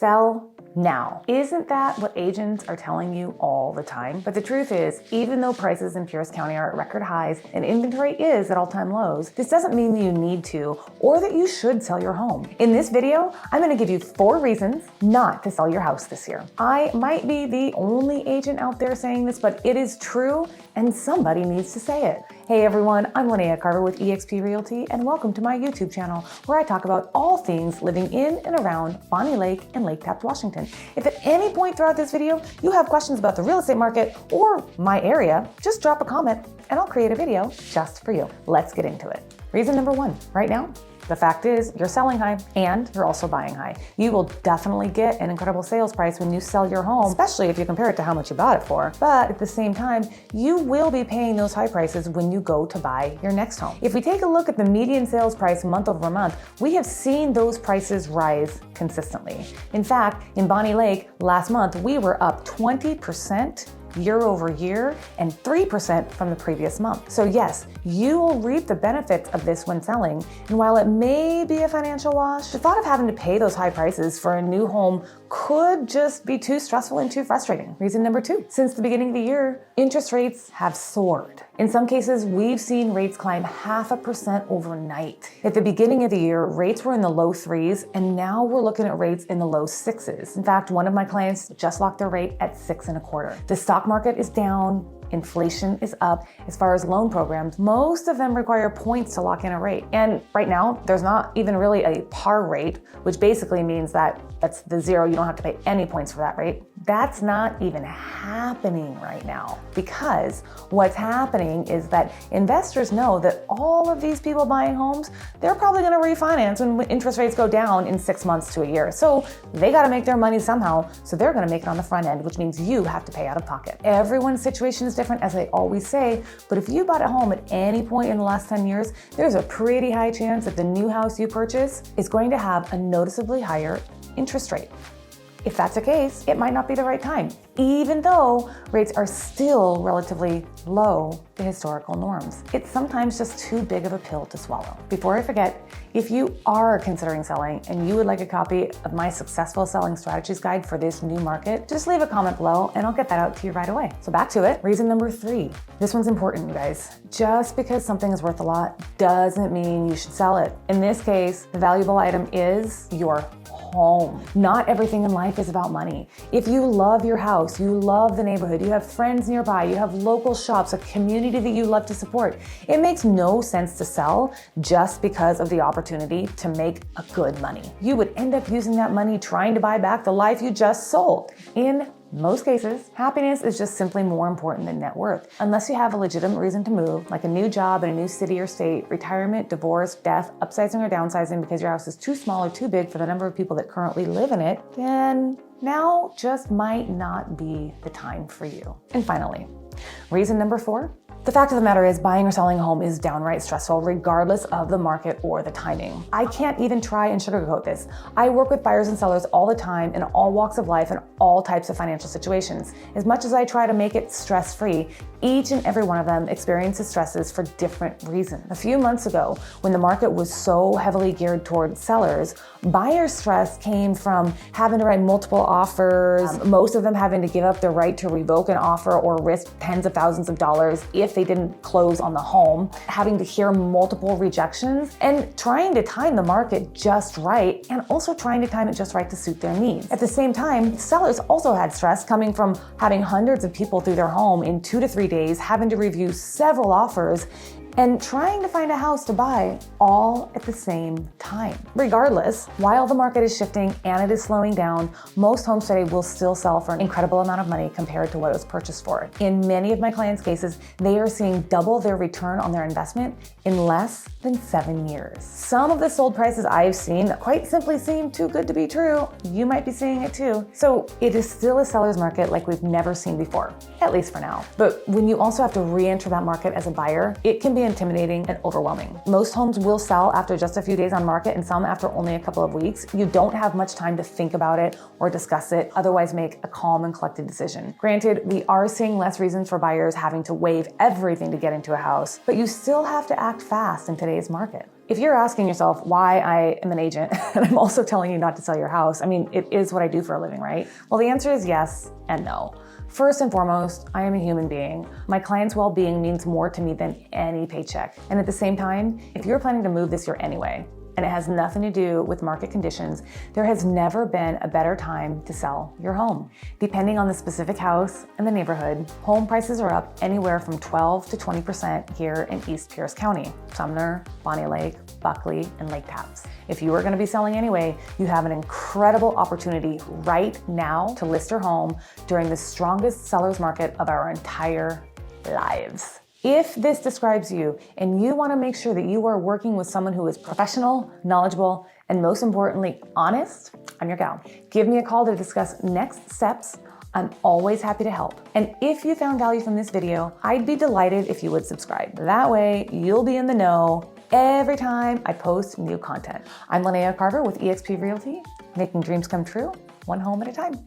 Sell now. Isn't that what agents are telling you all the time? But the truth is, even though prices in Pierce County are at record highs and inventory is at all-time lows, this doesn't mean that you need to or that you should sell your home. In this video, I'm going to give you 4 reasons not to sell your house this year. I might be the only agent out there saying this, but it is true and somebody needs to say it. Hey everyone, I'm Lynea Carver with eXp Realty and welcome to my YouTube channel where I talk about all things living in and around Bonnie Lake and Lake Tapps, Washington. If at any point throughout this video you have questions about the real estate market or my area, just drop a comment and I'll create a video just for you. Let's get into it. Reason number 1, right now, the fact is you're selling high and you're also buying high. You will definitely get an incredible sales price when you sell your home, especially if you compare it to how much you bought it for. But at the same time, you will be paying those high prices when you go to buy your next home. If we take a look at the median sales price month over month, we have seen those prices rise consistently. In fact, in Bonnie Lake last month, we were up 20% year over year and 3% from the previous month. So yes, you will reap the benefits of this when selling. And while it may be a financial wash, the thought of having to pay those high prices for a new home could just be too stressful and too frustrating. Reason number 2, since the beginning of the year, interest rates have soared. In some cases, we've seen rates climb 0.5% overnight. At the beginning of the year, rates were in the low 3s, and now we're looking at rates in the low 6s. In fact, one of my clients just locked their rate at 6.25. The stock market is down. Inflation is up. As far as loan programs, most of them require points to lock in a rate. And right now, there's not even really a par rate, which basically means that that's the 0. You don't have to pay any points for that rate. That's not even happening right now, because what's happening is that investors know that all of these people buying homes, they're probably going to refinance when interest rates go down in 6 months to a year. So they got to make their money somehow. So they're going to make it on the front end, which means you have to pay out of pocket. Everyone's situation is different, as I always say, but if you bought a home at any point in the last 10 years, there's a pretty high chance that the new house you purchase is going to have a noticeably higher interest rate. If that's the case, it might not be the right time, even though rates are still relatively low to historical norms. It's sometimes just too big of a pill to swallow. Before I forget, if you are considering selling and you would like a copy of my Successful Selling Strategies Guide for this new market, just leave a comment below and I'll get that out to you right away. So back to it. Reason number 3. This one's important, you guys. Just because something is worth a lot doesn't mean you should sell it. In this case, the valuable item is your home. Not everything in life is about money. If you love your house, you love the neighborhood, you have friends nearby, you have local shops, a community that you love to support, it makes no sense to sell just because of the opportunity to make a good money. You would end up using that money trying to buy back the life you just sold. In most cases, happiness is just simply more important than net worth. Unless you have a legitimate reason to move, like a new job in a new city or state, retirement, divorce, death, upsizing or downsizing because your house is too small or too big for the number of people that currently live in it, then now just might not be the time for you. And finally, reason number 4, the fact of the matter is buying or selling a home is downright stressful regardless of the market or the timing. I can't even try and sugarcoat this. I work with buyers and sellers all the time in all walks of life and all types of financial situations. As much as I try to make it stress-free, each and every one of them experiences stresses for different reasons. A few months ago, when the market was so heavily geared toward sellers, buyer stress came from having to write multiple offers, most of them having to give up their right to revoke an offer or risk tens of thousands of dollars if they didn't close on the home, having to hear multiple rejections, and trying to time the market just right, and also trying to time it just right to suit their needs. At the same time, sellers also had stress coming from having hundreds of people through their home in 2 to 3 days, having to review several offers, and trying to find a house to buy all at the same time. Regardless, while the market is shifting and it is slowing down, most homes today will still sell for an incredible amount of money compared to what it was purchased for. In many of my clients' cases, they are seeing double their return on their investment in less than 7 years. Some of the sold prices I've seen quite simply seem too good to be true. You might be seeing it too. So it is still a seller's market like we've never seen before, at least for now. But when you also have to re-enter that market as a buyer, it can be intimidating and overwhelming. Most homes will sell after just a few days on market and some after only a couple of weeks. You don't have much time to think about it or discuss it, otherwise make a calm and collected decision. Granted, we are seeing less reasons for buyers having to waive everything to get into a house, but you still have to act fast in today's market. If you're asking yourself why I am an agent and I'm also telling you not to sell your house, I mean, it is what I do for a living, right? Well, the answer is yes and no. First and foremost, I am a human being. My client's well-being means more to me than any paycheck. And at the same time, if you're planning to move this year anyway, and it has nothing to do with market conditions, there has never been a better time to sell your home. Depending on the specific house and the neighborhood, home prices are up anywhere from 12 to 20% here in East Pierce County, Sumner, Bonnie Lake, Buckley, and Lake Tapps. If you are going to be selling anyway, you have an incredible opportunity right now to list your home during the strongest seller's market of our entire lives. If this describes you and you want to make sure that you are working with someone who is professional, knowledgeable, and most importantly, honest, I'm your gal. Give me a call to discuss next steps. I'm always happy to help. And if you found value from this video, I'd be delighted if you would subscribe. That way, you'll be in the know every time I post new content. I'm Lynea Carver with eXp Realty, making dreams come true, one home at a time.